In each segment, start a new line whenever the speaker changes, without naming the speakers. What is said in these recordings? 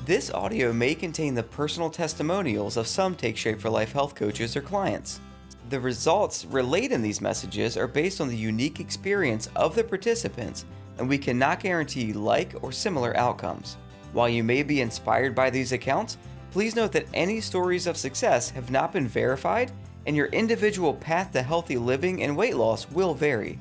This audio may contain the personal testimonials of some Take Shape for Life health coaches or clients. The results relayed in these messages are based on the unique experience of the participants, and we cannot guarantee like or similar outcomes. While you may be inspired by these accounts, please note that any stories of success have not been verified, and your individual path to healthy living and weight loss will vary.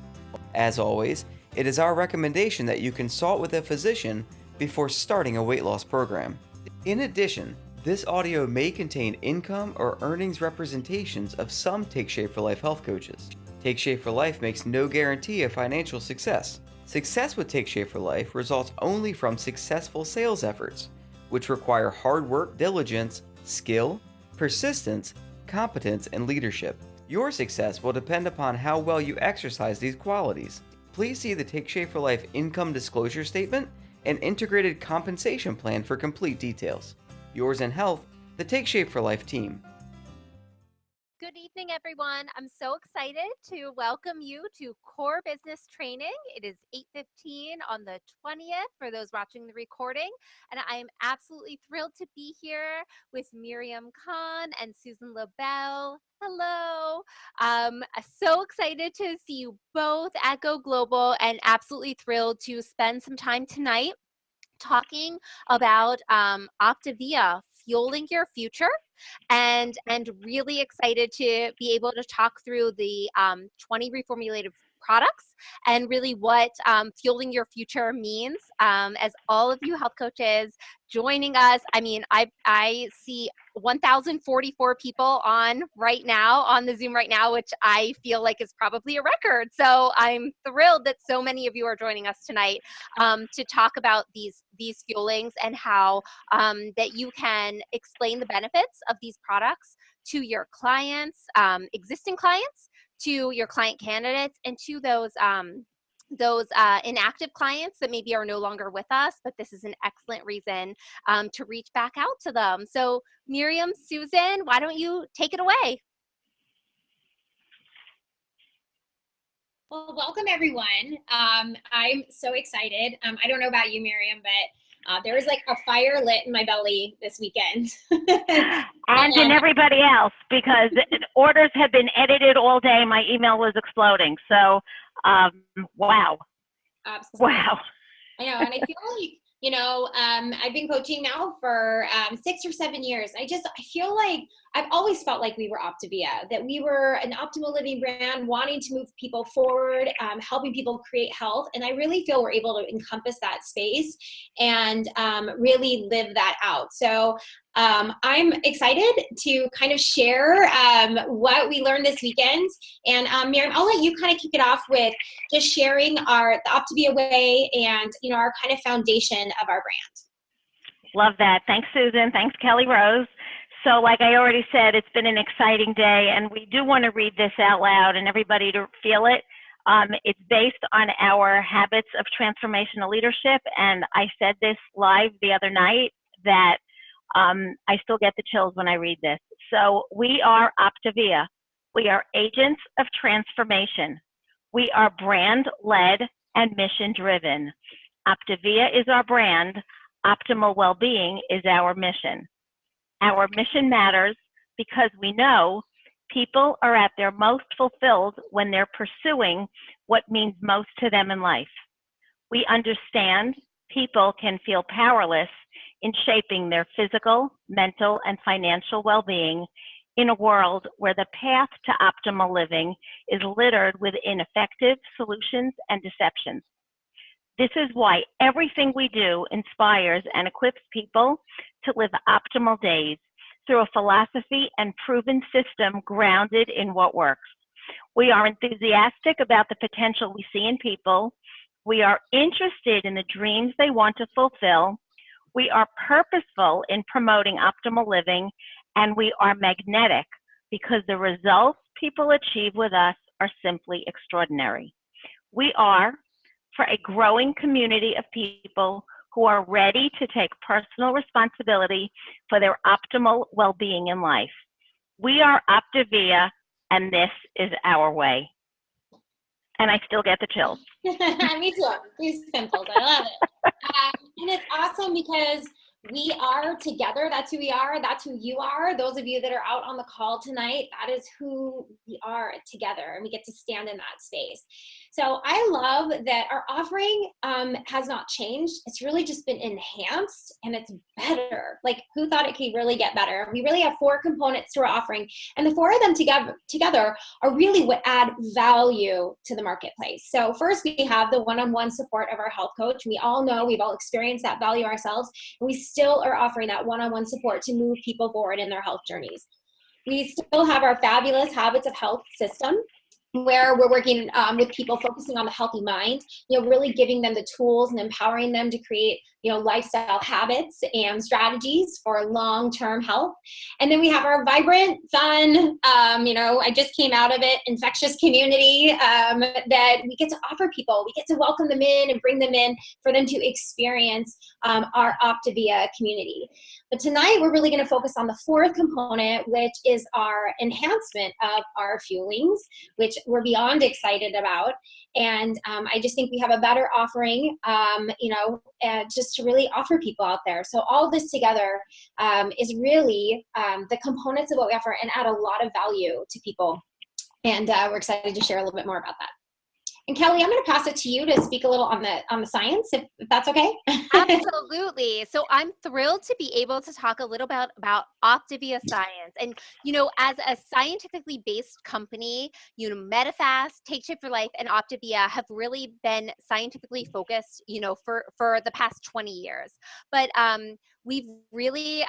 As always, it is our recommendation that you consult with a physician before starting a weight loss program. In addition, this audio may contain income or earnings representations of some Take Shape for Life health coaches. Take Shape for Life makes no guarantee of financial success. Success with Take Shape for Life results only from successful sales efforts, which require hard work, diligence, skill, persistence, competence, and leadership. Your success will depend upon how well you exercise these qualities. Please see the Take Shape for Life income disclosure statement and integrated compensation plan for complete details. Yours in health, the Take Shape for Life team.
Good evening, everyone. I'm so excited to welcome you to Core Business Training. It is 8:15 on the 20th for those watching the recording, and I am absolutely thrilled to be here with Miriam Khan and Susan LaBelle. Hello. So excited to see you both at Go Global, and absolutely thrilled to spend some time tonight talking about OPTAVIA, fueling your future, and really excited to be able to talk through the 20 reformulated products and really what fueling your future means. As all of you health coaches joining us, I mean, I see 1,044 people on right now on the Zoom right now, which I feel like is probably a record. So I'm thrilled that so many of you are joining us tonight to talk about these fuelings and how that you can explain the benefits of these products to your clients, existing clients, to your client candidates, and to those inactive clients that maybe are no longer with us, but this is an excellent reason to reach back out to them. So Miriam, Susan, why don't you take it away?
Well, welcome everyone. I'm so excited. I don't know about you, Miriam, but there was like a fire lit in my belly this weekend.
And in everybody else, because orders have been edited all day. My email was exploding. So, wow.
Absolutely.
Wow.
I know, and I feel like, you know, I've been coaching now for 6 or 7 years. I feel like I've always felt like we were OPTAVIA, that we were an optimal living brand wanting to move people forward, helping people create health. And I really feel we're able to encompass that space and really live that out. So I'm excited to kind of share what we learned this weekend. And Miriam, I'll let you kind of kick it off with just sharing the OPTAVIA way and, you know, our kind of foundation of our brand.
Love that. Thanks, Susan. Thanks, Kelly Rose. So like I already said, it's been an exciting day, and we do want to read this out loud and everybody to feel it. It's based on our habits of transformational leadership, and I said this live the other night that I still get the chills when I read this. So we are OPTAVIA. We are agents of transformation. We are brand-led and mission-driven. OPTAVIA is our brand. Optimal well-being is our mission. Our mission matters because we know people are at their most fulfilled when they're pursuing what means most to them in life. We understand people can feel powerless in shaping their physical, mental, and financial well-being in a world where the path to optimal living is littered with ineffective solutions and deceptions. This is why everything we do inspires and equips people to live optimal days through a philosophy and proven system grounded in what works. We are enthusiastic about the potential we see in people. We are interested in the dreams they want to fulfill. We are purposeful in promoting optimal living, and we are magnetic because the results people achieve with us are simply extraordinary. We are for a growing community of people who are ready to take personal responsibility for their optimal well-being in life. We are OPTAVIA, and this is our way. And I still get the chills.
Me too. These pimples, I love it. And it's awesome because We are together. That's who we are. That's who you are. Those of you that are out on the call tonight, that is who we are together, and we get to stand in that space. So I love that our offering has not changed. It's really just been enhanced, and it's better. Like, who thought it could really get better? We really have 4 components to our offering, and the 4 of them together are really what add value to the marketplace. So first, we have the one-on-one support of our health coach. We all know, we've all experienced that value ourselves, and we still are offering that one-on-one support to move people forward in their health journeys. We still have our fabulous Habits of Health system, where we're working with people focusing on the healthy mind, really giving them the tools and empowering them to create, lifestyle habits and strategies for long-term health. And then we have our vibrant, fun, I just came out of it, infectious community that we get to offer people. We get to welcome them in and bring them in for them to experience our OPTAVIA community. But tonight, we're really going to focus on the 4th component, which is our enhancement of our fuelings, which we're beyond excited about. And I just think we have a better offering, just to really offer people out there. So all this together is really the components of what we offer and add a lot of value to people. And we're excited to share a little bit more about that. And Kelly, I'm going to pass it to you to speak a little on the science, if that's okay.
Absolutely. So I'm thrilled to be able to talk a little bit about OPTAVIA science. And, as a scientifically based company, Medifast, Take Shape for Life, and OPTAVIA have really been scientifically focused, for the past 20 years. But we've really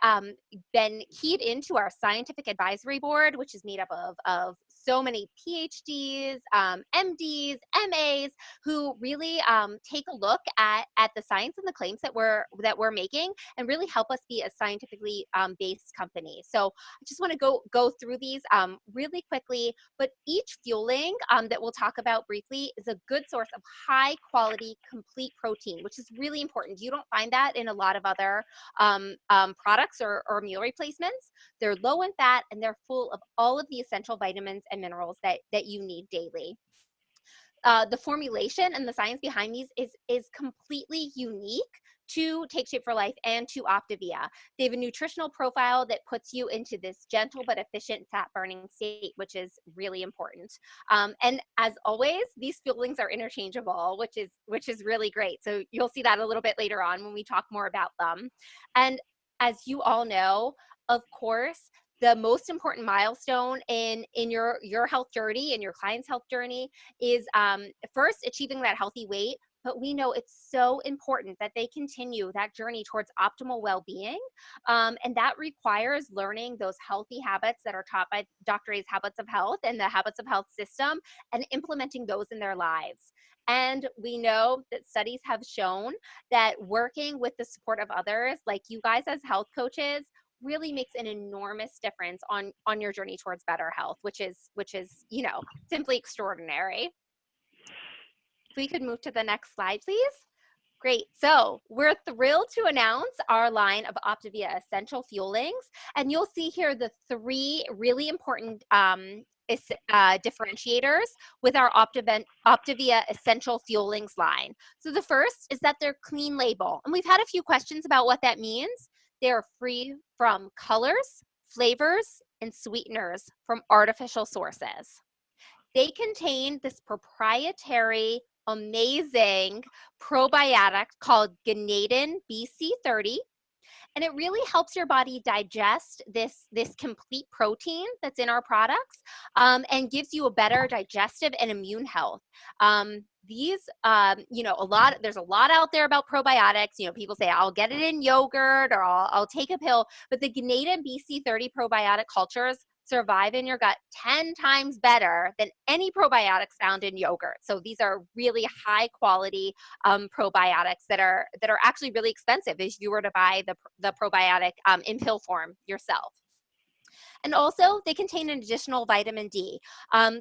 been keyed into our scientific advisory board, which is made up of so many PhDs, MDs, MAs, who really take a look at the science and the claims that we're making, and really help us be a scientifically based company. So I just want to go through these really quickly. But each fueling that we'll talk about briefly is a good source of high quality, complete protein, which is really important. You don't find that in a lot of other products or meal replacements. They're low in fat, and they're full of all of the essential vitamins and minerals that you need daily. The formulation and the science behind these is completely unique to Take Shape for Life and to OPTAVIA. They have a nutritional profile that puts you into this gentle but efficient fat burning state, which is really important. And as always, these fuelings are interchangeable, which is really great. So you'll see that a little bit later on when we talk more about them. And as you all know, of course, the most important milestone in your health journey and your client's health journey is first achieving that healthy weight. But we know it's so important that they continue that journey towards optimal well-being. And that requires learning those healthy habits that are taught by Dr. A's Habits of Health and the Habits of Health system, and implementing those in their lives. And we know that studies have shown that working with the support of others, like you guys as health coaches, really makes an enormous difference on your journey towards better health, which is simply extraordinary. If we could move to the next slide, please. Great. So we're thrilled to announce our line of OPTAVIA Essential Fuelings. And you'll see here the 3 really important differentiators with our OPTAVIA Essential Fuelings line. So the first is that they're clean label. And we've had a few questions about what that means. They're free from colors, flavors, and sweeteners from artificial sources. They contain this proprietary, amazing probiotic called gonadin BC30, and it really helps your body digest this complete protein that's in our products, and gives you a better digestive and immune health. There's a lot out there about probiotics. People say, I'll get it in yogurt, or I'll take a pill, but the gonadin BC30 probiotic cultures survive in your gut 10 times better than any probiotics found in yogurt. So these are really high quality probiotics that are actually really expensive if you were to buy the probiotic in pill form yourself. And also, they contain an additional vitamin D.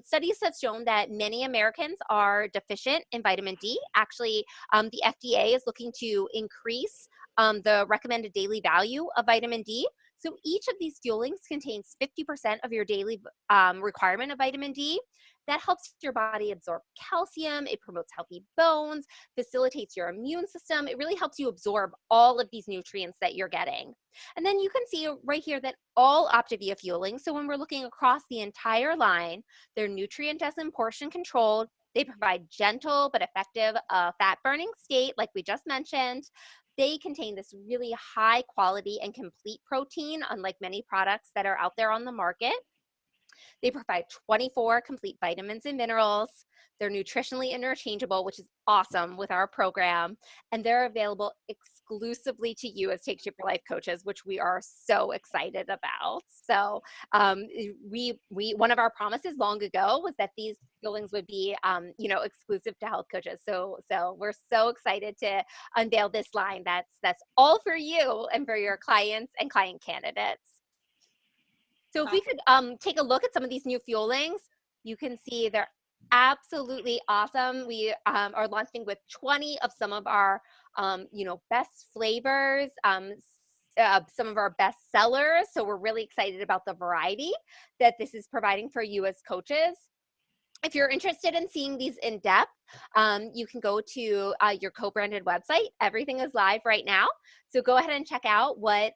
Studies have shown that many Americans are deficient in vitamin D. Actually, the FDA is looking to increase the recommended daily value of vitamin D. So each of these fuelings contains 50% of your daily requirement of vitamin D. That helps your body absorb calcium. It promotes healthy bones, facilitates your immune system. It really helps you absorb all of these nutrients that you're getting. And then you can see right here that all OPTAVIA fuelings, so when we're looking across the entire line, they're nutrient dense and portion controlled. They provide gentle but effective fat burning state, like we just mentioned. They contain this really high quality and complete protein, unlike many products that are out there on the market. They provide 24 complete vitamins and minerals. They're nutritionally interchangeable, which is awesome with our program. And they're available exclusively to you as Take Shape for Life coaches, which we are so excited about. So one of our promises long ago was that these fuelings would be, exclusive to health coaches. So we're so excited to unveil this line that's all for you and for your clients and client candidates. So if we could take a look at some of these new fuelings, you can see they're absolutely awesome. We are launching with 20 of some of our, best flavors, some of our best sellers. So we're really excited about the variety that this is providing for you as coaches. If you're interested in seeing these in depth, you can go to your co-branded website. Everything is live right now. So go ahead and check out what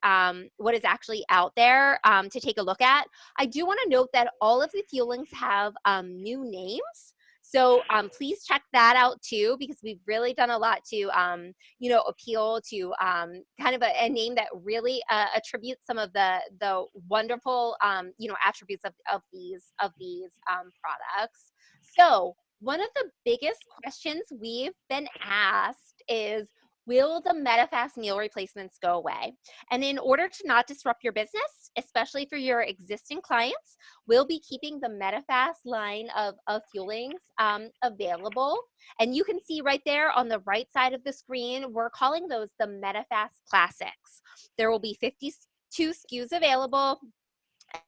is actually out there to take a look at. I do want to note that all of the fuelings have new names. So please check that out too, because we've really done a lot to, appeal to kind of a name that really attributes some of the wonderful, attributes of these products. So one of the biggest questions we've been asked is, will the MetaFast meal replacements go away? And in order to not disrupt your business, especially for your existing clients, we'll be keeping the MetaFast line of fuelings available. And you can see right there on the right side of the screen, we're calling those the MetaFast Classics. There will be 52 SKUs available,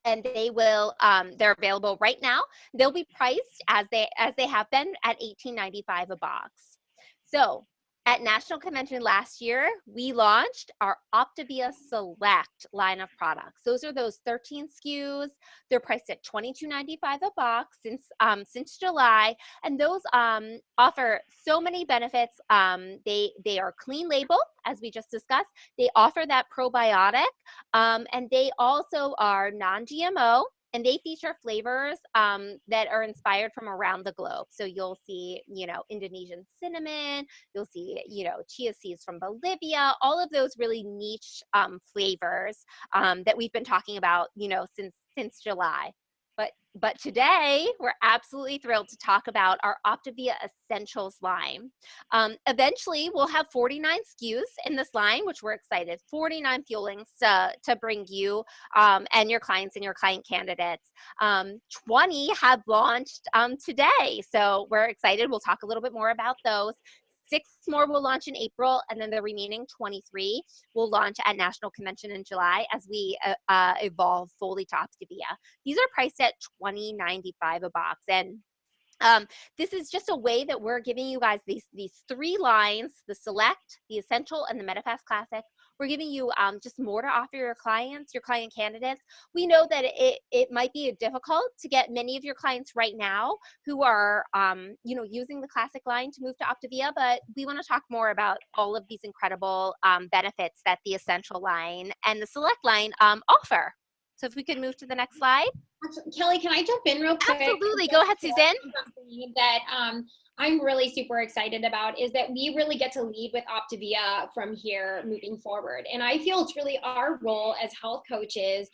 and they're available right now. They'll be priced as they have been at $18.95 a box. So at National Convention last year, we launched our OPTAVIA Select line of products. Those are those 13 SKUs. They're priced at $22.95 a box since July, and those offer so many benefits. They are clean label, as we just discussed. They offer that probiotic, and they also are non-GMO. And they feature flavors that are inspired from around the globe. So you'll see, Indonesian cinnamon, you'll see, chia seeds from Bolivia, all of those really niche flavors that we've been talking about, since July. But today, we're absolutely thrilled to talk about our OPTAVIA Essentials line. Eventually, we'll have 49 SKUs in this line, which we're excited. 49 fuelings to bring you and your clients and your client candidates. 20 have launched today, so we're excited. We'll talk a little bit more about those. 6 more will launch in April, and then the remaining 23 will launch at National Convention in July as we evolve fully to OPTAVIA. These are priced at $20.95 a box, and this is just a way that we're giving you guys these 3 lines: the Select, the Essential, and the MetaFast Classic. We're giving you just more to offer your clients, your client candidates. We know that it might be difficult to get many of your clients right now who are, using the Classic line to move to OPTAVIA, but we want to talk more about all of these incredible benefits that the Essential line and the Select line offer. So if we could move to the next slide.
Kelly, can I jump in real quick?
Absolutely. Go ahead, Susan.
Something that I'm really super excited about is that we really get to lead with OPTAVIA from here moving forward. And I feel it's really our role as health coaches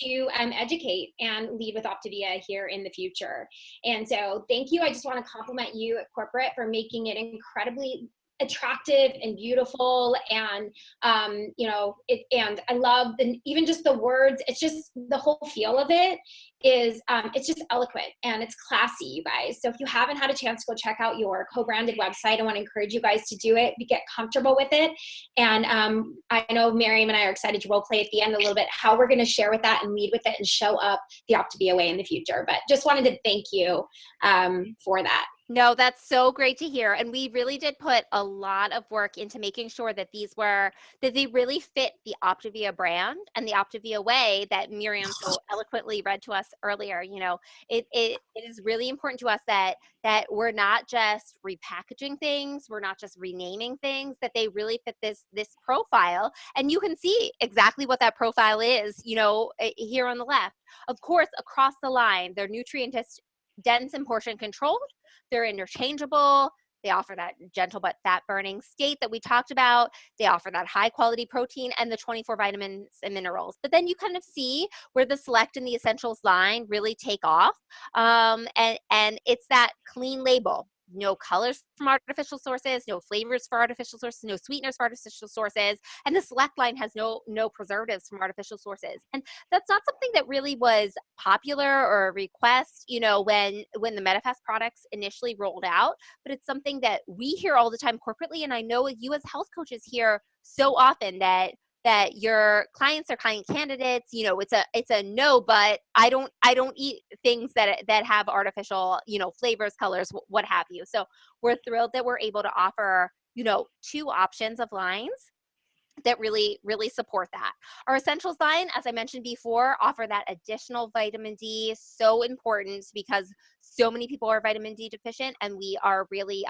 to educate and lead with OPTAVIA here in the future. And so thank you. I just want to compliment you at corporate for making it incredibly attractive and beautiful, and and I love even just the words. It's just the whole feel of it is it's just eloquent and it's classy, you guys. So if you haven't had a chance to go check out your co-branded website, I want to encourage you guys to do it, get comfortable with it. And I know Miriam and I are excited to role play at the end a little bit how we're going to share with that and lead with it and show up the OPTAVIA way in the future. But just wanted to thank you for that.
No, that's so great to hear. And we really did put a lot of work into making sure that that they really fit the OPTAVIA brand and the OPTAVIA way that Miriam so eloquently read to us earlier. It is really important to us that we're not just repackaging things, we're not just renaming things, that they really fit this profile. And you can see exactly what that profile is, here on the left. Of course, across the line, they're nutrient dense and portion controlled. They're interchangeable. They offer that gentle but fat burning state that we talked about. They offer that high quality protein and the 24 vitamins and minerals. But then you kind of see where the Select and the Essentials line really take off. And it's that clean label. No colors from artificial sources, no flavors for artificial sources, no sweeteners for artificial sources, and the Select line has no preservatives from artificial sources. And that's not something that really was popular or a request, when the Medifast products initially rolled out, but it's something that we hear all the time corporately, and I know you as health coaches hear so often that your clients or client candidates, it's a no, but I don't eat things that have artificial, flavors, colors, what have you. So we're thrilled that we're able to offer, two options of lines that really, really support that. Our Essentials line, as I mentioned before, offer that additional vitamin D, so important because so many people are vitamin D deficient, and we are really,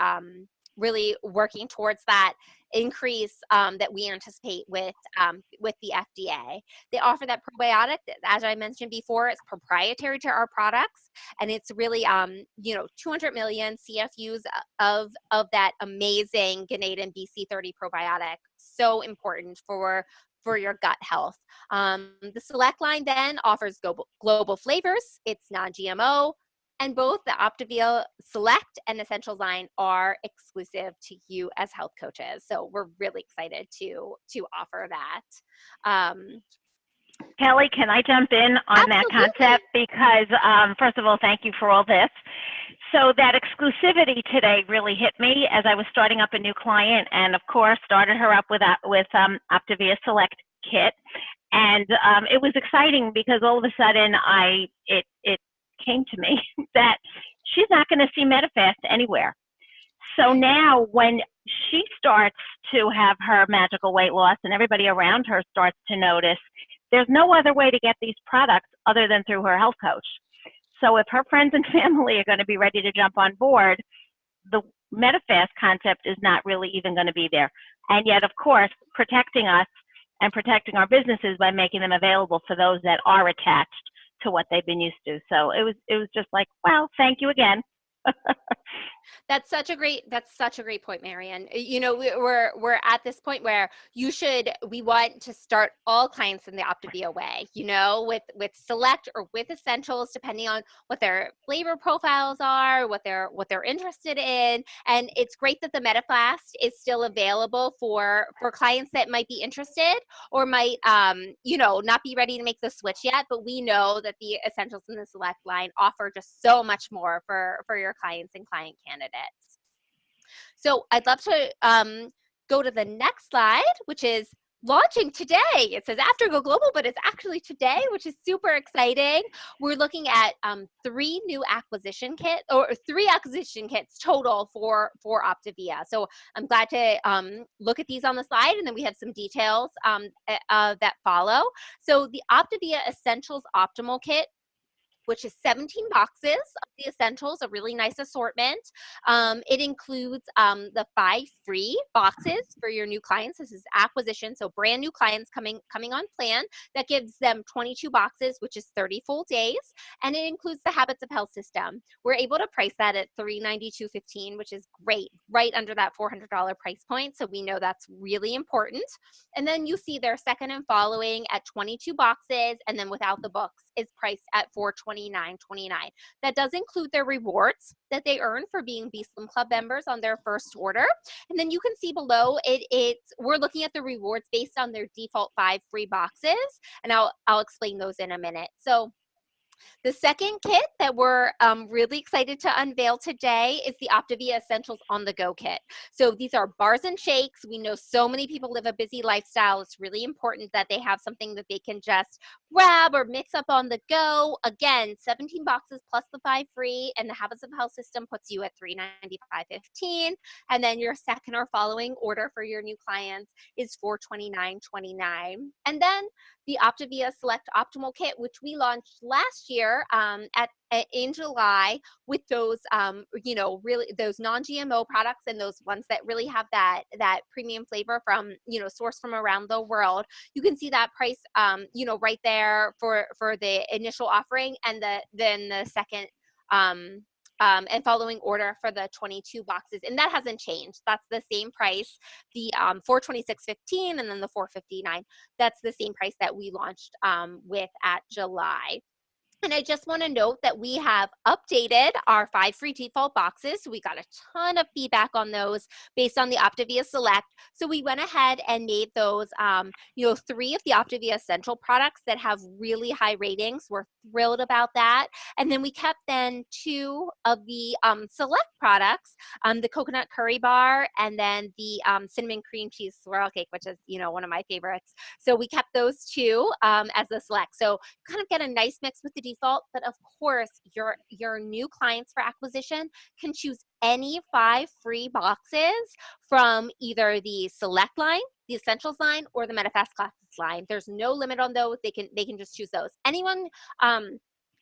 really working towards that increase that we anticipate with the FDA. They offer that probiotic, as I mentioned before, it's proprietary to our products, and it's really 200 million CFUs of that amazing Ganadin BC30 probiotic, so important for your gut health. The Select line then offers global flavors. It's non-GMO, and both the OPTAVIA Select and Essentials line are exclusive to you as health coaches. So we're really excited to offer that.
Kelly, can I jump in on that
Absolutely.
concept? Because first of all, thank you for all this. So that exclusivity today really hit me as I was starting up a new client, and of course started her up with OPTAVIA Select Kit, and it was exciting because all of a sudden it came to me that she's not going to see Medifast anywhere. So now when she starts to have her magical weight loss and everybody around her starts to notice, there's no other way to get these products other than through her health coach. So if her friends and family are going to be ready to jump on board, the Medifast concept is not really even going to be there. And yet, of course, protecting us and protecting our businesses by making them available for those that are attached to what they've been used to. So it was just like, wow, thank you again.
That's such a great point, Marian. We're at this point where we want to start all clients in the OPTAVIA way, with Select or with Essentials, depending on what their flavor profiles are, what they're interested in. And it's great that the Medifast is still available for clients that might be interested or might, not be ready to make the switch yet. But we know that the Essentials and the Select line offer just so much more for your clients and client candidates. So I'd love to go to the next slide, which is launching today. It says after Go Global, but it's actually today, which is super exciting. We're looking at three acquisition kits total for OPTAVIA. So I'm glad to look at these on the slide, and then we have some details that follow. So the OPTAVIA Essentials Optimal Kit, which is 17 boxes of the essentials, a really nice assortment. It includes the 5 free boxes for your new clients. This is acquisition, so brand new clients coming on plan. That gives them 22 boxes, which is 30 full days, and it includes the Habits of Health system. We're able to price that at $392.15, which is great, right under that $400 price point. So we know that's really important. And then you see their second and following at 22 boxes, and then without the books is priced at $429.29. That does include their rewards that they earn for being B-Slim Club members on their first order. And then you can see below we're looking at the rewards based on their default 5 free boxes, and I'll explain those in a minute. So The second kit that we're really excited to unveil today is the OPTAVIA Essentials on the Go kit. So these are bars and shakes. We know so many people live a busy lifestyle. It's really important that they have something that they can just grab or mix up on the go. Again, 17 boxes plus the 5 free, and the Habits of Health system puts you at $395.15. And then your second or following order for your new clients is $429.29. And then the OPTAVIA Select Optimal Kit, which we launched last year in July, with those, really those non-GMO products and those ones that really have that premium flavor from, sourced from around the world. You can see that price, right there for the initial offering, and then the second and following order for the 22 boxes, and that hasn't changed. That's the same price, the $426.15, and then the $459. That's the same price that we launched with at July. And I just want to note that we have updated our 5 free default boxes. We got a ton of feedback on those based on the OPTAVIA Select. So we went ahead and made those, 3 of the OPTAVIA Essential products that have really high ratings. We're thrilled about that. And then we kept 2 of the Select products, the coconut curry bar, and then the cinnamon cream cheese swirl cake, which is, one of my favorites. So we kept those 2 as the Select. So kind of get a nice mix with the default, but of course, your new clients for acquisition can choose any 5 free boxes from either the Select line, the Essentials line, or the MetaFast Classics line. There's no limit on those. They can just choose those. Anyone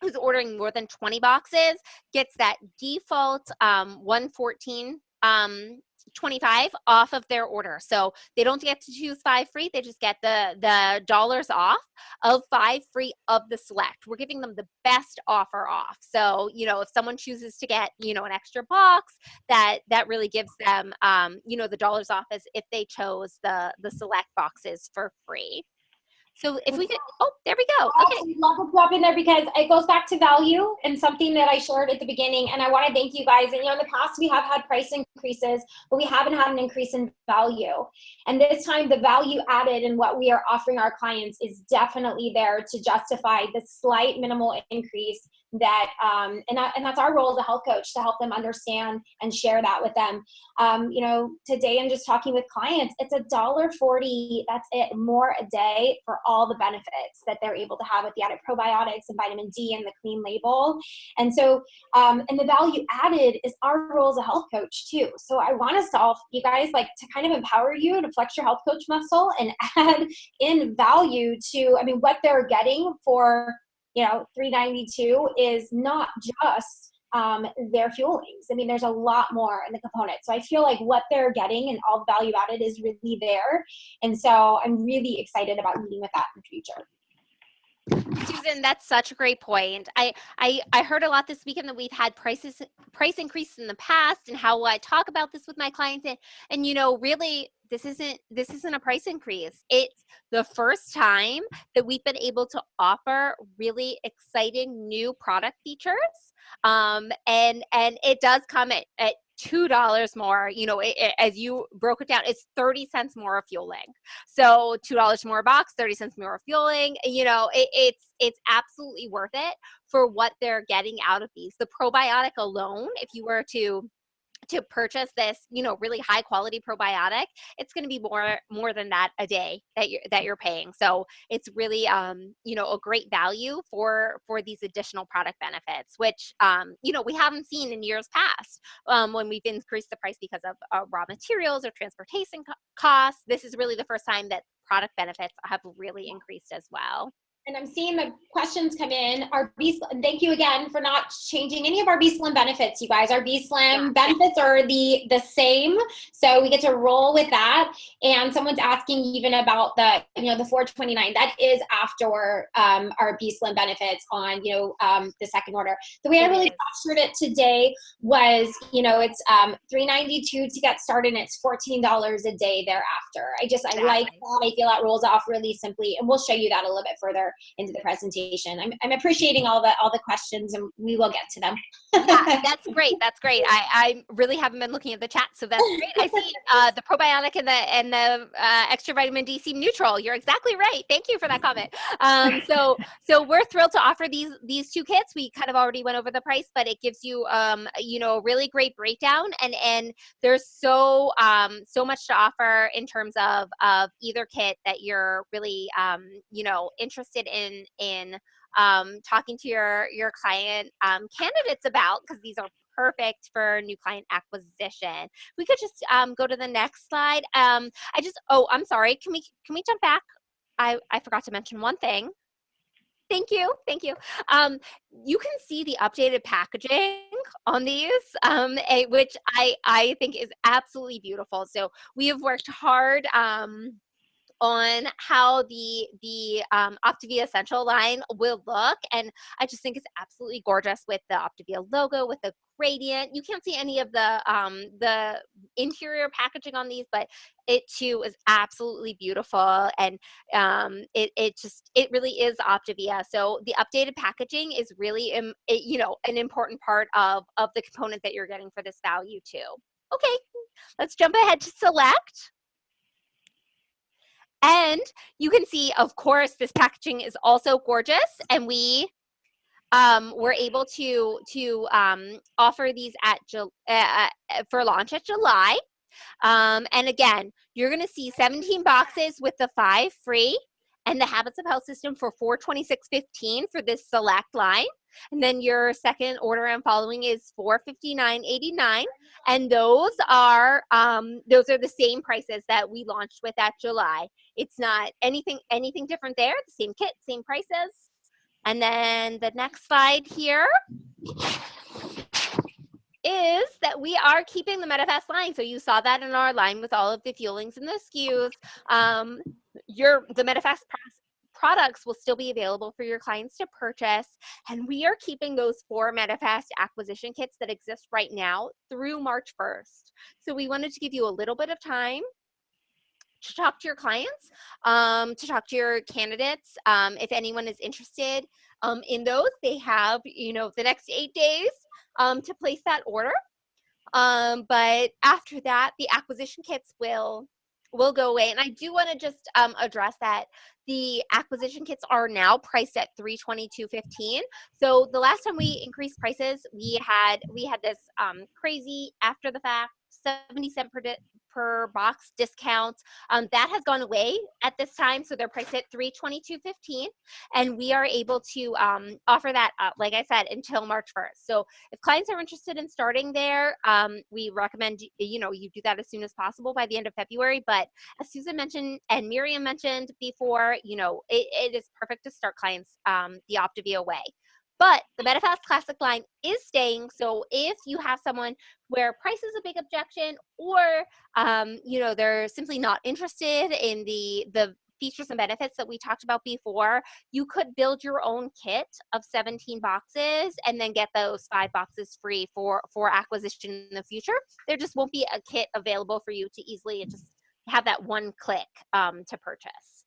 who's ordering more than 20 boxes gets that default $114.25 off of their order. So they don't get to choose 5 free. They just get the dollars off of 5 free of the Select. We're giving them the best offer off. So, if someone chooses to get, an extra box, that really gives them, the dollars off as if they chose the Select boxes for free. So if we could, there we go. Okay.
I love to drop in there because it goes back to value and something that I shared at the beginning. And I want to thank you guys. And in the past, we have had price increases, but we haven't had an increase in value. And this time, the value added in what we are offering our clients is definitely there to justify the slight minimal increase that, and that's our role as a health coach, to help them understand and share that with them. Today I'm just talking with clients, it's $1.40, that's it, more a day for all the benefits that they're able to have with the added probiotics and vitamin D and the clean label. And so, and the value added is our role as a health coach too. So I want us to all, you guys, to kind of empower you to flex your health coach muscle and add in value to, what they're getting for $392 is not just their fuelings. There's a lot more in the component. So I feel like what they're getting and all the value added is really there. And so I'm really excited about leading with that in the future.
Susan, that's such a great point. I heard a lot this weekend that we've had price increases in the past, and how I talk about this with my clients, and really this isn't a price increase. It's the first time that we've been able to offer really exciting new product features. And it does come at $2 more, as you broke it down, it's 30 cents more of fueling. So $2 more a box, 30 cents more of fueling, it's absolutely worth it for what they're getting out of these. The probiotic alone, if you were to purchase this, really high quality probiotic, it's going to be more than that a day that you're paying. So it's really, a great value for these additional product benefits, which, we haven't seen in years past when we've increased the price because of raw materials or transportation costs. This is really the first time that product benefits have really increased as well.
And I'm seeing the questions come in. Our thank you again for not changing any of our B-Slim benefits, you guys. Our B-Slim benefits are the same, so we get to roll with that. And someone's asking even about the $429. That is after our B-Slim benefits on the second order. The way I really captured it today was it's $392 to get started, and it's $14 a day thereafter. I like that. I feel that rolls off really simply, and we'll show you that a little bit further. into the presentation. I'm appreciating all the questions, and we will get to them.
Yeah, that's great. That's great. I really haven't been looking at the chat, so that's great. I see the probiotic and the extra vitamin D seem neutral. You're exactly right. Thank you for that comment. So we're thrilled to offer these two kits. We kind of already went over the price, but it gives you a really great breakdown, and there's so much to offer in terms of either kit that you're really interested in talking to your client candidates about, because these are perfect for new client acquisition. We could just go to the next slide. I'm sorry. Can we jump back? I forgot to mention one thing. Thank you. You can see the updated packaging on these, which I think is absolutely beautiful. So we have worked hard on how the OPTAVIA Essential line will look, and I just think it's absolutely gorgeous with the OPTAVIA logo, with the gradient. You can't see any of the interior packaging on these, but it too is absolutely beautiful, and it really is OPTAVIA. So the updated packaging is really an important part of the component that you're getting for this value too. Okay, let's jump ahead to select. And you can see, of course, this packaging is also gorgeous, and we were able to offer these for launch at July. And again, you're going to see 17 boxes with the 5 free, and the Habits of Health system for $426.15 for this select line. And then your second order and following is $459.89, and those are the same prices that we launched with at July. It's not anything different there. The same kit, same prices. And then the next slide here is that we are keeping the Medifast line. So you saw that in our line with all of the fuelings and the SKUs. The Medifast products will still be available for your clients to purchase, and we are keeping those 4 Medifast acquisition kits that exist right now through March 1st. So we wanted to give you a little bit of time to talk to your clients, to talk to your candidates. If anyone is interested in those, they have the next 8 days to place that order. But after that, the acquisition kits will go away. And I do want to just address that the acquisition kits are now priced at $322.15. So the last time we increased prices, we had this crazy after the fact 70-cent per box discount. That has gone away at this time, so they're priced at $322.15, and we are able to offer that, like I said, until March 1st. So if clients are interested in starting there, we recommend you do that as soon as possible by the end of February. But as Susan mentioned and Miriam mentioned before, it is perfect to start clients the OPTAVIA way. But the Medifast Classic line is staying. So if you have someone where price is a big objection, or they're simply not interested in the features and benefits that we talked about before, you could build your own kit of 17 boxes and then get those 5 boxes free for acquisition in the future. There just won't be a kit available for you to easily just have that one click to purchase.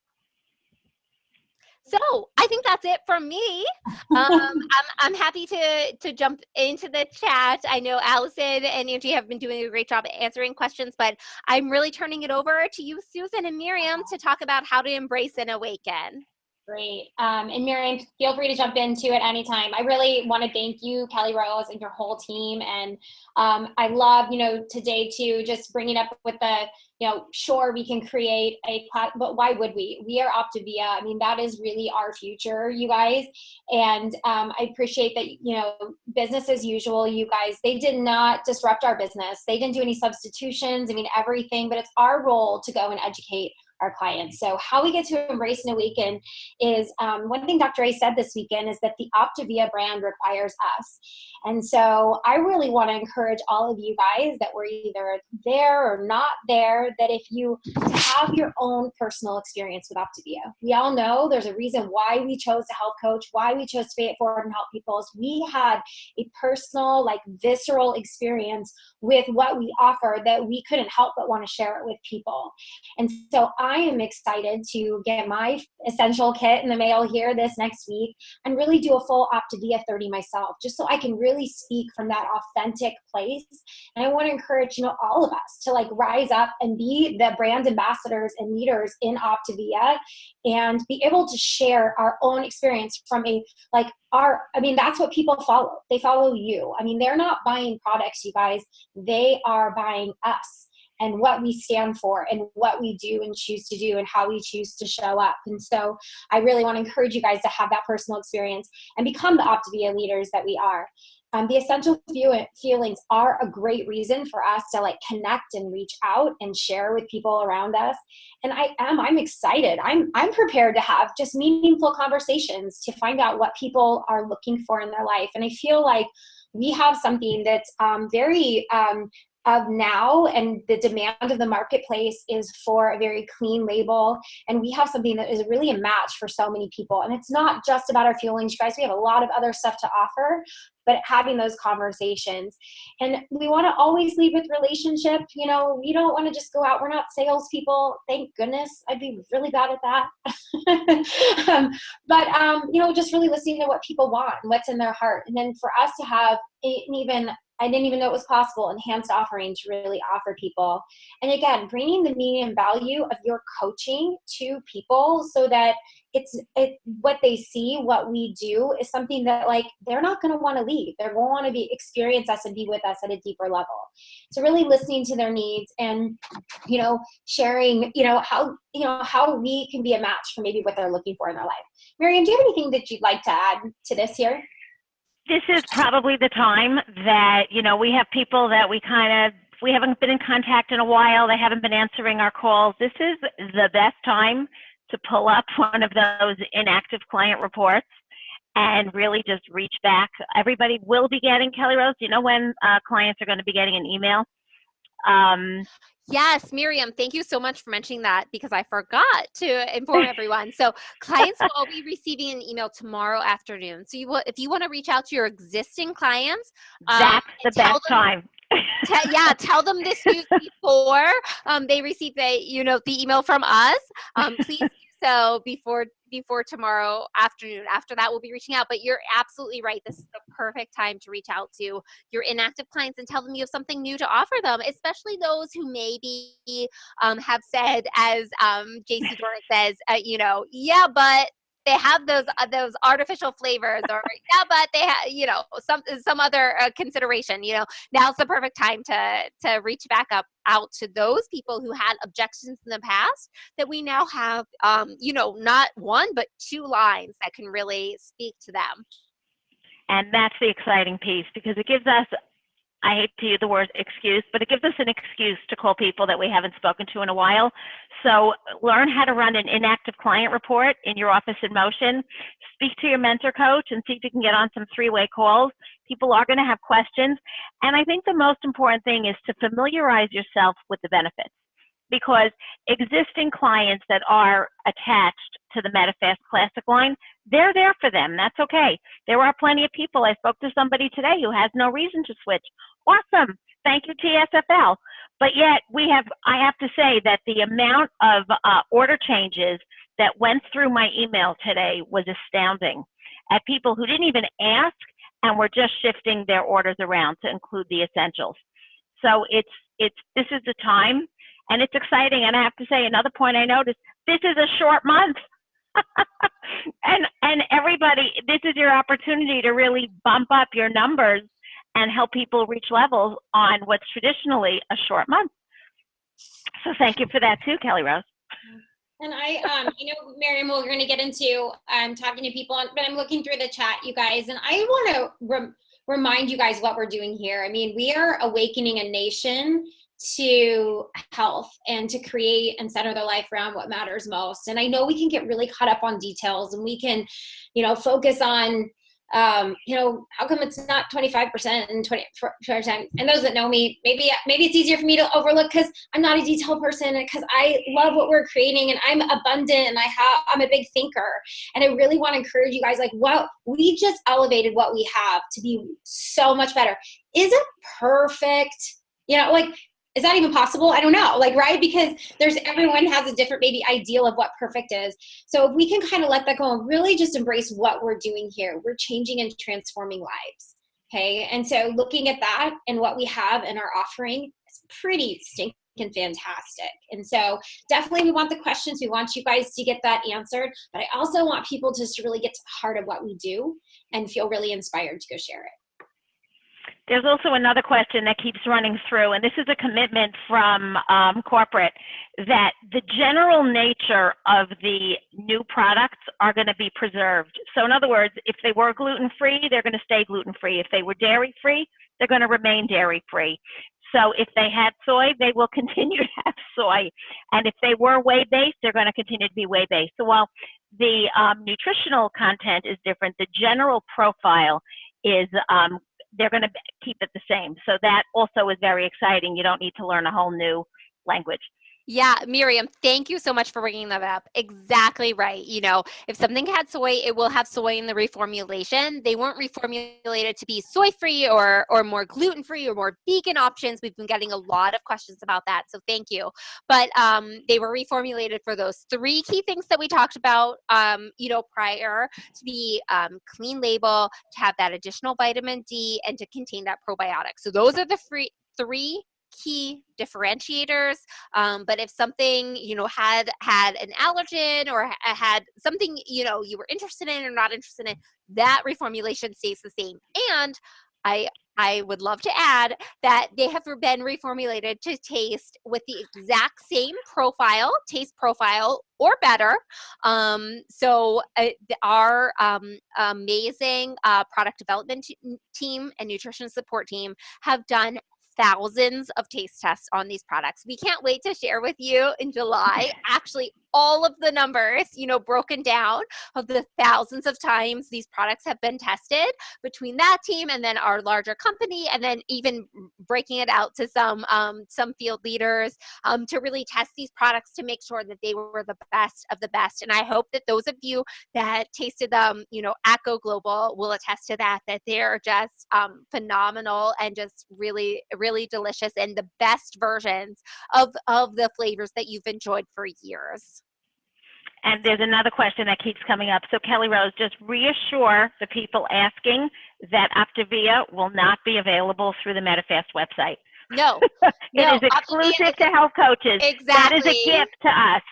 So I think that's it from me. I'm happy to jump into the chat. I know Allison and Angie have been doing a great job answering questions, but I'm really turning it over to you, Susan and Miriam, to talk about how to embrace and awaken.
Great. And Miriam, feel free to jump into it anytime. I really want to thank you, Kelly Rose, and your whole team. And I love, today too, just bringing up with the, sure, we can create but why would we? We are OPTAVIA. I mean, that is really our future, you guys. And I appreciate that, business as usual, you guys, they did not disrupt our business. They didn't do any substitutions. I mean, everything, but it's our role to go and educate our clients. So how we get to embrace and awaken is one thing Dr. A said this weekend is that the OPTAVIA brand requires us. And so I really want to encourage all of you guys that were either there or not there, that if you have your own personal experience with OPTAVIA. We all know there's a reason why we chose to health coach, why we chose to pay it forward and help people. Is we had a personal, visceral experience with what we offer that we couldn't help but want to share it with people. And so I am excited to get my essential kit in the mail here this next week and really do a full OPTAVIA 30 myself, just so I can really speak from that authentic place. And I want to encourage, all of us to like rise up and be the brand ambassadors and leaders in OPTAVIA and be able to share our own experience from that's what people follow. They follow you. I mean, they're not buying products, you guys. They are buying us and what we stand for and what we do and choose to do and how we choose to show up. And so I really want to encourage you guys to have that personal experience and become the OPTAVIA leaders that we are. The essential feelings are a great reason for us to like connect and reach out and share with people around us. And I'm excited. I'm prepared to have just meaningful conversations to find out what people are looking for in their life. And I feel like we have something that's very of now, and the demand of the marketplace is for a very clean label. And we have something that is really a match for so many people. And it's not just about our feelings, you guys. We have a lot of other stuff to offer, but having those conversations. And we want to always lead with relationship. We don't want to just go out. We're not salespeople. Thank goodness. I'd be really bad at that. But just really listening to what people want and what's in their heart. And then for us to have I didn't even know it was possible, enhanced offering to really offer people. And again, bringing the meaning and value of your coaching to people so that what they see, what we do is something that like, they're not going to want to leave. They're going to want to experience us and be with us at a deeper level. So really listening to their needs and, sharing, how we can be a match for maybe what they're looking for in their life. Miriam, do you have anything that you'd like to add to this here?
This is probably the time that, we have people that we haven't been in contact in a while. They haven't been answering our calls. This is the best time to pull up one of those inactive client reports and really just reach back. Everybody will be getting, Kelly Rose, do you know when clients are going to be getting an email?
Yes, Miriam, thank you so much for mentioning that because I forgot to inform everyone. So clients will be receiving an email tomorrow afternoon. So if you want to reach out to your existing clients,
that's the best time.
Tell them this news before they receive the email from us. Please do so before tomorrow afternoon. After that, we'll be reaching out. But you're absolutely right. This is the perfect time to reach out to your inactive clients and tell them you have something new to offer them, especially those who maybe have said, as JC Dornick says, but they have those artificial flavors, or but they have some other consideration. Now's the perfect time to reach back out to those people who had objections in the past that we now have not one but two lines that can really speak to them.
And that's the exciting piece, because it gives us, I hate to use the word excuse, but it gives us an excuse to call people that we haven't spoken to in a while. So learn how to run an inactive client report in your office in motion. Speak to your mentor coach and see if you can get on some three-way calls. People are going to have questions. And I think the most important thing is to familiarize yourself with the benefits, because existing clients that are attached to the Medifast Classic line, they're there for them. That's okay. There are plenty of people. I spoke to somebody today who has no reason to switch. Awesome. Thank you, TSFL. But yet I have to say that the amount of order changes that went through my email today was astounding, at people who didn't even ask and were just shifting their orders around to include the essentials. So this is the time, and it's exciting. And I have to say, another point I noticed, this is a short month. and everybody, this is your opportunity to really bump up your numbers and help people reach levels on what's traditionally a short month. So thank you for that too, Kelly Rose.
And Miriam, we're going to get into talking to people, but I'm looking through the chat, you guys, and I want to remind you guys what we're doing here. I mean, we are awakening a nation to health and to create and center their life around what matters most. And I know we can get really caught up on details, and we can, focus on, how come it's not 25% and 20%? And those that know me, maybe it's easier for me to overlook because I'm not a detail person, and because I love what we're creating, and I'm abundant, and I'm a big thinker. And I really want to encourage you guys, we just elevated what we have to be so much better. Is it perfect? is that even possible? I don't know, like, right? Because everyone has a different maybe ideal of what perfect is. So if we can kind of let that go and really just embrace what we're doing here, we're changing and transforming lives. Okay. And so looking at that and what we have in our offering is pretty stinking fantastic. And so definitely we want the questions. We want you guys to get that answered, but I also want people just to really get to the heart of what we do and feel really inspired to go share it.
There's also another question that keeps running through, and this is a commitment from corporate, that the general nature of the new products are going to be preserved. So in other words, if they were gluten-free, they're going to stay gluten-free. If they were dairy-free, they're going to remain dairy-free. So if they had soy, they will continue to have soy. And if they were whey-based, they're going to continue to be whey-based. So while the nutritional content is different, the general profile is they're going to keep it the same. So that also is very exciting. You don't need to learn a whole new language.
Yeah, Miriam, thank you so much for bringing that up. Exactly right. You know, if something had soy, it will have soy in the reformulation. They weren't reformulated to be soy-free or more gluten-free or more vegan options. We've been getting a lot of questions about that, so thank you. But they were reformulated for those three key things that we talked about, you know, prior, to be clean label, to have that additional vitamin D, and to contain that probiotic. So those are the three key differentiators. But if something, you know, had an allergen or had something, you know, you were interested in or not interested in, that reformulation stays the same. And I would love to add that they have been reformulated to taste with the exact same profile, taste profile, or better. So our amazing product development team and nutrition support team have done thousands of taste tests on these products. We can't wait to share with you in July, actually all of the numbers, you know, broken down of the thousands of times these products have been tested between that team and then our larger company, and then even breaking it out to some field leaders to really test these products to make sure that they were the best of the best. And I hope that those of you that tasted them, you know, at Go Global will attest to that they're just phenomenal and just really, really delicious and the best versions of the flavors that you've enjoyed for years.
And there's another question that keeps coming up. So Kelly Rose, just reassure the people asking that OPTAVIA will not be available through the Medifast website.
No,
it is exclusive to health coaches.
Exactly.
That is a gift to us,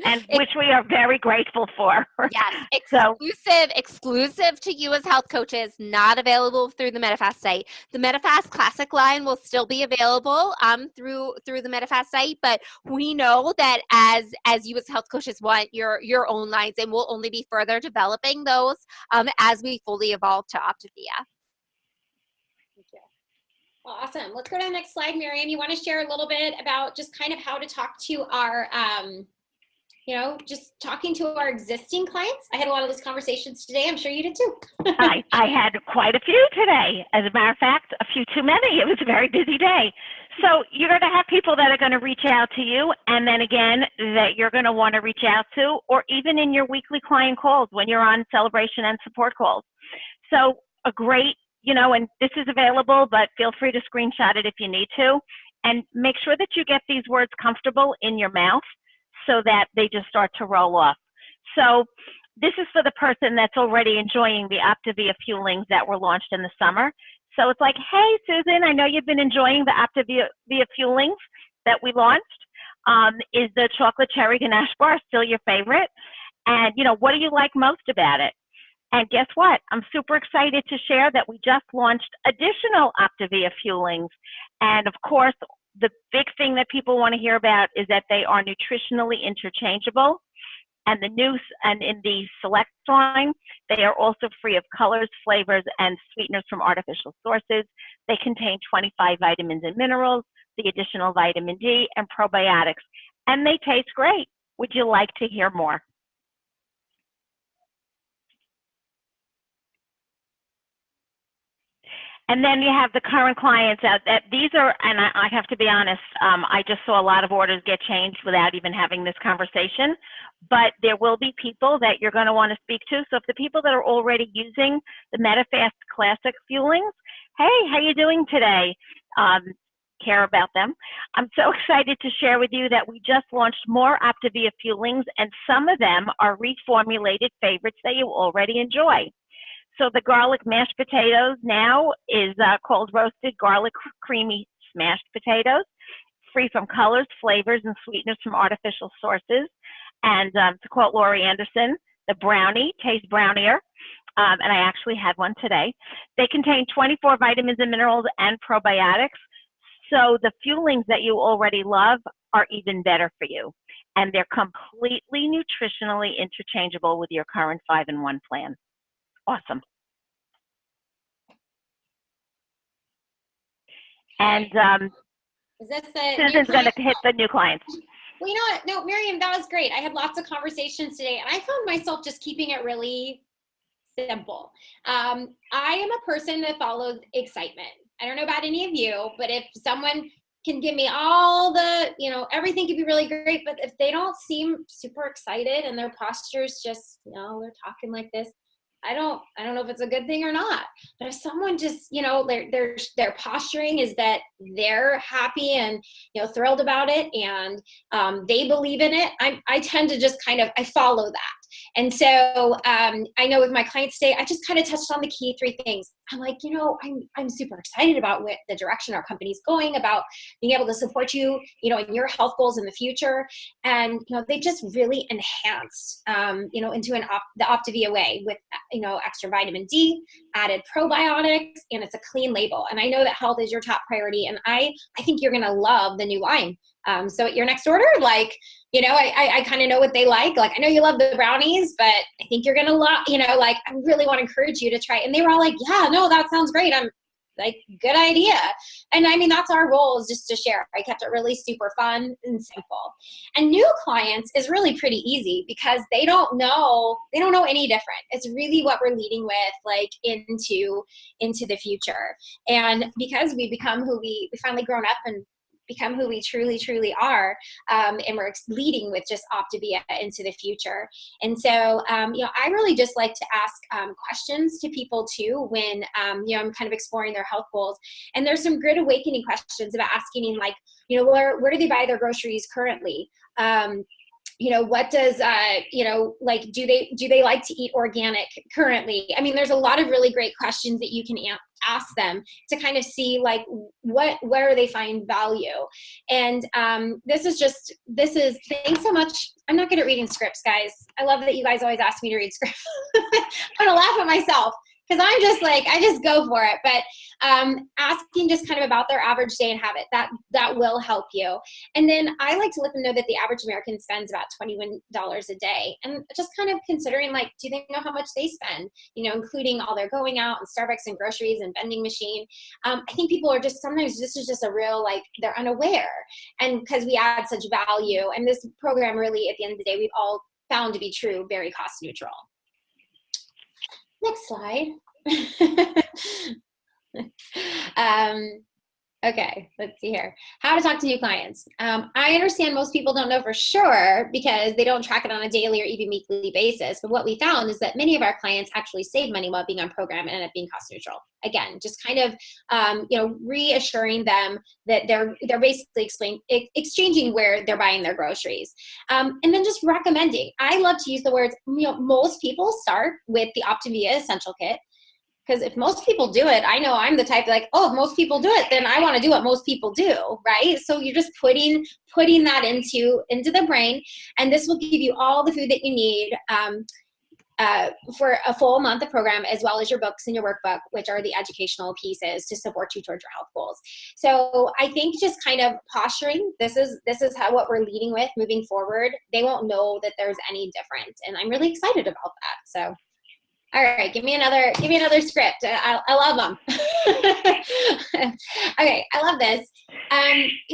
and which we are very grateful for.
Yes, exclusive to you as health coaches, not available through the Medifast site. The Medifast Classic line will still be available through the Medifast site, but we know that as you as health coaches want your own lines, and we'll only be further developing those as we fully evolve to OPTAVIA.
Thank you. Well, awesome. Let's go to the next slide, Miriam. You want to share a little bit about just kind of how to talk to our you know, just talking to our existing clients. I had a lot of those conversations today. I'm sure you did too.
I had quite a few today. As a matter of fact, a few too many. It was a very busy day. So you're going to have people that are going to reach out to you, and then again, that you're going to want to reach out to, or even in your weekly client calls when you're on celebration and support calls. So a great, you know, and this is available, but feel free to screenshot it if you need to, and make sure that you get these words comfortable in your mouth, so that they just start to roll off. So this is for the person that's already enjoying the OPTAVIA fuelings that were launched in the summer. So it's like, hey, Susan, I know you've been enjoying the OPTAVIA fuelings that we launched. Is the chocolate cherry ganache bar still your favorite? And, you know, what do you like most about it? And guess what? I'm super excited to share that we just launched additional OPTAVIA fuelings. And of course, the big thing that people want to hear about is that they are nutritionally interchangeable. And in the Select line, they are also free of colors, flavors, and sweeteners from artificial sources. They contain 25 vitamins and minerals, the additional vitamin D, and probiotics. And they taste great. Would you like to hear more? And then you have the current clients out that these are, and I have to be honest, I just saw a lot of orders get changed without even having this conversation, but there will be people that you're going to want to speak to. So if the people that are already using the Medifast Classic fuelings, hey, how you doing today? care about them. I'm so excited to share with you that we just launched more OPTAVIA Fuelings, and some of them are reformulated favorites that you already enjoy. So the garlic mashed potatoes now is called roasted garlic creamy smashed potatoes, free from colors, flavors, and sweeteners from artificial sources. And to quote Laurie Anderson, the brownie tastes brownier. And I actually had one today. They contain 24 vitamins and minerals and probiotics. So the fuelings that you already love are even better for you. And they're completely nutritionally interchangeable with your current 5-in-1 plan. Awesome. And
Is this the
Susan's going to hit the new clients.
Well, you know what? No, Miriam, that was great. I had lots of conversations today, and I found myself just keeping it really simple. I am a person that follows excitement. I don't know about any of you, but if someone can give me all the, everything could be really great, but if they don't seem super excited and their posture's just, they're talking like this, I don't know if it's a good thing or not. But if someone just, their posturing is that they're happy and, thrilled about it, and they believe in it, I tend to just I follow that. And so I know with my clients today, I just kind of touched on the key 3 things. I'm like, I'm super excited about what the direction our company's going, about being able to support you, in your health goals in the future. And, they just really enhanced, into the OPTAVIA way with, extra vitamin D, added probiotics, and it's a clean label. And I know that health is your top priority. And I think you're going to love the new line. So at your next order, I kind of know what they like. I know you love the brownies, but I think you're going to love, I really want to encourage you to try. And they were all like, yeah, no, that sounds great. I'm like, good idea. And I mean, that's our goal, is just to share. I kept it really super fun and simple. And new clients is really pretty easy because they don't know any different. It's really what we're leading with, into the future. And because we become who we finally grown up and become who we truly, truly are, and we're leading with just OPTAVIA into the future. And so, I really just like to ask questions to people too when, I'm kind of exploring their health goals. And there's some good awakening questions about asking, where do they buy their groceries currently? What does, do they like to eat organic currently? I mean, there's a lot of really great questions that you can ask them to kind of see where they find value. And thanks so much. I'm not good at reading scripts, guys. I love that you guys always ask me to read scripts. I'm gonna laugh at myself, because I'm just I just go for it. But asking just kind of about their average day and habit, that will help you. And then I like to let them know that the average American spends about $21 a day. And just kind of considering, do they know how much they spend, including all their going out and Starbucks and groceries and vending machine. I think people are sometimes this is just a real, they're unaware. And because we add such value, and this program really, at the end of the day, we've all found to be true, very cost neutral. Next slide. Okay, let's see here. How to talk to new clients. I understand most people don't know for sure because they don't track it on a daily or even weekly basis. But what we found is that many of our clients actually save money while being on program and end up being cost neutral. Again, just kind of, reassuring them that they're basically exchanging where they're buying their groceries. And then just recommending. I love to use the words, most people start with the OPTAVIA Essential Kit. Because if most people do it, I know I'm the type if most people do it, then I want to do what most people do, right? So you're just putting that into the brain, and this will give you all the food that you need for a full month of program, as well as your books and your workbook, which are the educational pieces to support you towards your health goals. So I think just kind of posturing, this is what we're leading with moving forward. They won't know that there's any different, and I'm really excited about that. So. All right, give me another script. I love them. Okay, I love this.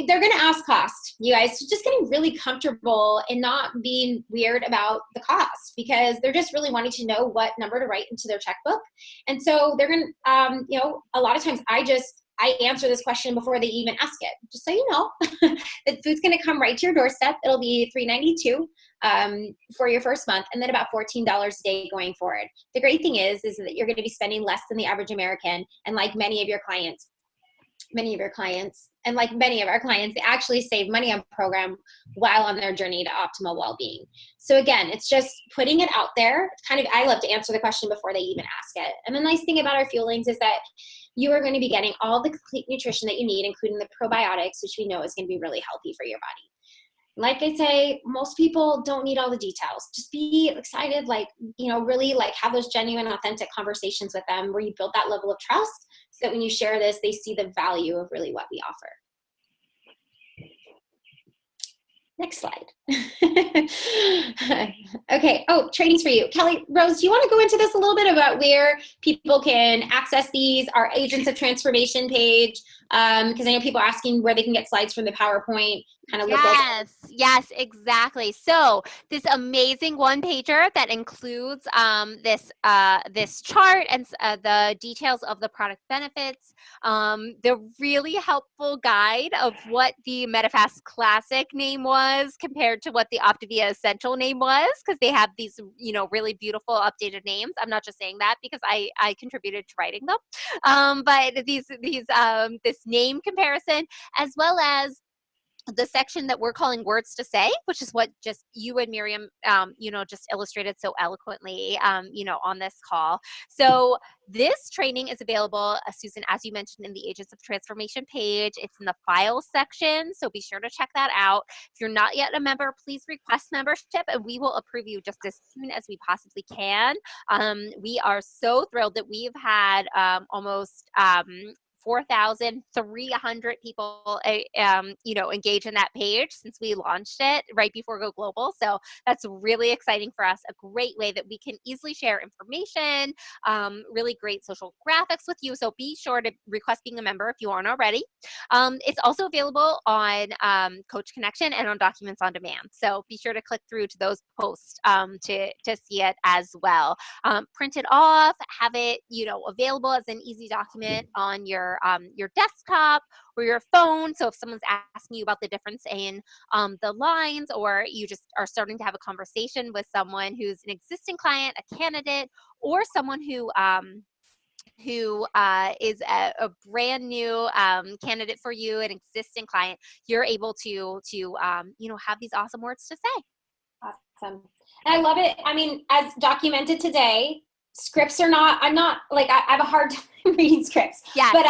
They're going to ask cost, you guys. So just getting really comfortable and not being weird about the cost, because they're just really wanting to know what number to write into their checkbook. And so they're going to, a lot of times I answer this question before they even ask it, just so you know. The food's going to come right to your doorstep. It'll be $3.92 for your first month, and then about $14 a day going forward. The great thing is that you're going to be spending less than the average American, and like many of your clients, and like many of our clients, they actually save money on program while on their journey to optimal well-being. So again, it's just putting it out there. It's kind of, I love to answer the question before they even ask it. And the nice thing about our fuelings is that you are going to be getting all the complete nutrition that you need, including the probiotics, which we know is going to be really healthy for your body. Like I say, most people don't need all the details. Just be excited, like, you know, really like have those genuine, authentic conversations with them where you build that level of trust so that when you share this, they see the value of really what we offer. Next slide. Okay. Oh, trainings for you. Kelly Rose, do you want to go into this a little bit about where people can access these, our Agents of Transformation page? Because I know people are asking where they can get slides from the PowerPoint. Kind of
Yes, exactly. So this amazing one-pager that includes this chart and the details of the product benefits, the really helpful guide of what the MetaFast Classic name was compared to what the OPTAVIA Essential name was, because they have these, you know, really beautiful updated names. I'm not just saying that because I contributed to writing them, but this name comparison, as well as the section that we're calling words to say, which is what just you and Miriam, you know, just illustrated so eloquently, you know, on this call. So this training is available, Susan, as you mentioned, in the Agents of Transformation page. It's in the files section, so be sure to check that out. If you're not yet a member, please request membership, and we will approve you just as soon as we possibly can. We are so thrilled that we've had almost 4,300 people, you know, engage in that page since we launched it right before Go Global. So that's really exciting for us. A great way that we can easily share information, really great social graphics with you. So be sure to request being a member if you aren't already. It's also available on Coach Connection and on Documents on Demand. So be sure to click through to those posts to see it as well. Print it off, have it, you know, available as an easy document on your desktop or your phone. So if someone's asking you about the difference in the lines, or you just are starting to have a conversation with someone who's an existing client, a candidate, or someone who is a brand new candidate for you, an existing client, you're able to you know, have these awesome words to say.
Awesome. And I love it. I mean, as documented today, scripts are not, I'm not like, I have a hard time reading scripts,
Yes.
but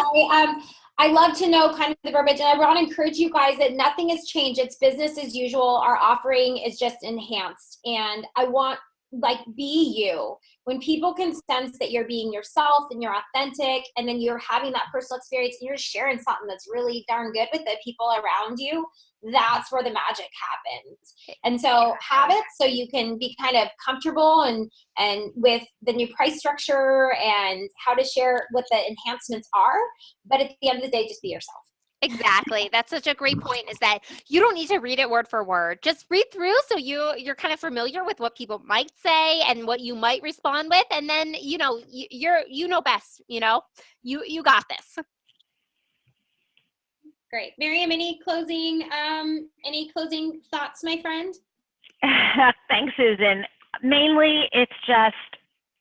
I love to know kind of the verbiage, and I want to encourage you guys that nothing has changed. It's business as usual. Our offering is just enhanced, and I want, like, be you. When people can sense that you're being yourself and you're authentic, and then you're having that personal experience and you're sharing something that's really darn good with the people around you, that's where the magic happens. And so have it so you can be kind of comfortable and with the new price structure and how to share what the enhancements are. But at the end of the day, just be yourself.
Exactly. That's such a great point, is that you don't need to read it word for word. Just read through so you're kind of familiar with what people might say and what you might respond with. And then, you know, you know best, you know, you got this.
Great. Miriam, any closing thoughts, my friend?
Thanks, Susan. Mainly, it's just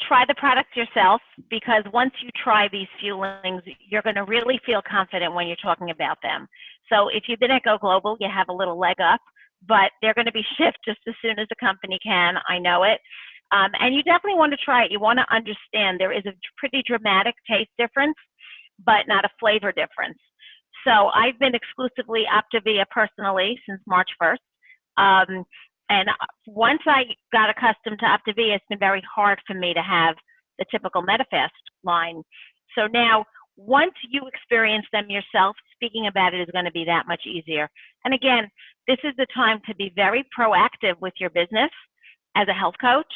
try the product yourself, because once you try these fuelings, you're going to really feel confident when you're talking about them. So if you've been at Go Global, you have a little leg up, but they're going to be shipped just as soon as the company can. I know it. And you definitely want to try it. You want to understand there is a pretty dramatic taste difference, but not a flavor difference. So I've been exclusively OPTAVIA personally since March 1st. And once I got accustomed to OPTAVIA, it's been very hard for me to have the typical MetaFast line. So now, once you experience them yourself, speaking about it is going to be that much easier. And again, this is the time to be very proactive with your business as a health coach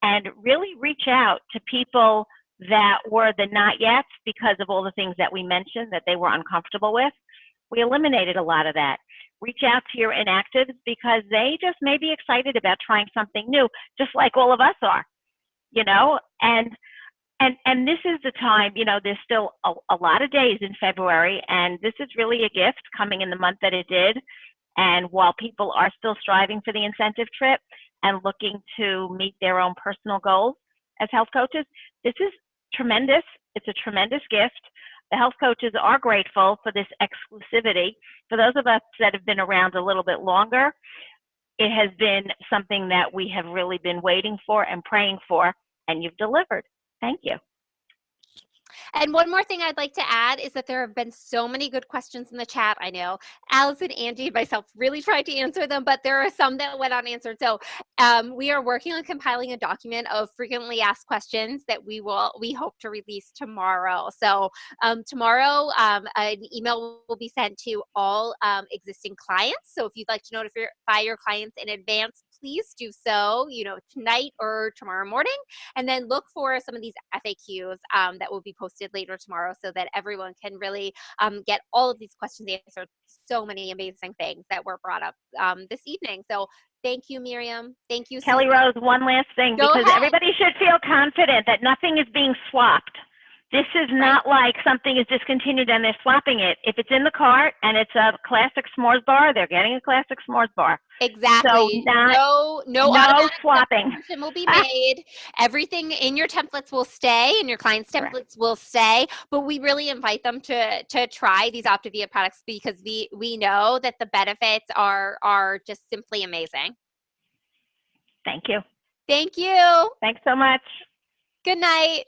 and really reach out to people that were the not yets because of all the things that we mentioned that they were uncomfortable with. We eliminated a lot of that. Reach out to your inactives because they just may be excited about trying something new, just like all of us are, you know, and this is the time, you know, there's still a lot of days in February, and this is really a gift coming in the month that it did. And while people are still striving for the incentive trip and looking to meet their own personal goals as health coaches, this is tremendous. It's a tremendous gift. The health coaches are grateful for this exclusivity. For those of us that have been around a little bit longer, it has been something that we have really been waiting for and praying for, and you've delivered. Thank you.
And one more thing I'd like to add is that there have been so many good questions in the chat. I know Allison, Angie, and myself really tried to answer them, but there are some that went unanswered. So we are working on compiling a document of frequently asked questions that we hope to release tomorrow. So tomorrow, an email will be sent to all existing clients. So if you'd like to notify your clients in advance, please do so, tonight or tomorrow morning, and then look for some of these FAQs that will be posted later tomorrow so that everyone can really get all of these questions answered. So many amazing things that were brought up this evening. So thank you, Miriam. Thank you,
Kelly
Susan.
Rose, one last thing,
Go
because
ahead.
everybody should feel confident that nothing is being swapped. This is not like something is discontinued and they're swapping it. If it's in the cart and it's a classic s'mores bar, they're getting a classic s'mores bar.
Exactly.
So
no
automatic swapping
will be made. Everything in your templates will stay, and your clients' templates will stay. But we really invite them to try these OPTAVIA products because we know that the benefits are just simply amazing.
Thank you.
Thank you.
Thanks so much.
Good night.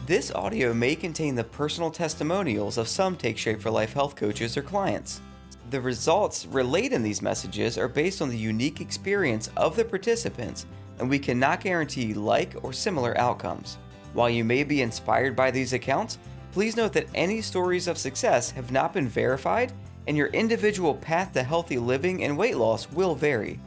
This audio may contain the personal testimonials of some Take Shape for Life health coaches or clients. The results relayed in these messages are based on the unique experience of the participants, and we cannot guarantee like or similar outcomes. While you may be inspired by these accounts, please note that any stories of success have not been verified, and your individual path to healthy living and weight loss will vary.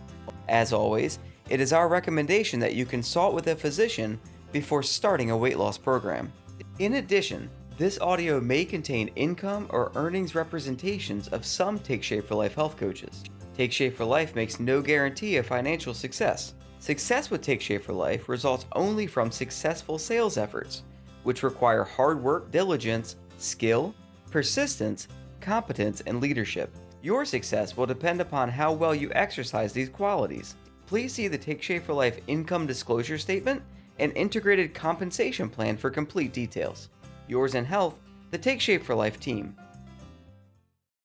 As always, it is our recommendation that you consult with a physician before starting a weight loss program. In addition, this audio may contain income or earnings representations of some Take Shape for Life health coaches. Take Shape for Life makes no guarantee of financial success. Success with Take Shape for Life results only from successful sales efforts, which require hard work, diligence, skill, persistence, competence, and leadership. Your success will depend upon how well you exercise these qualities. Please see the Take Shape for Life income disclosure statement and integrated compensation plan for complete details. Yours in health, the Take Shape for Life team.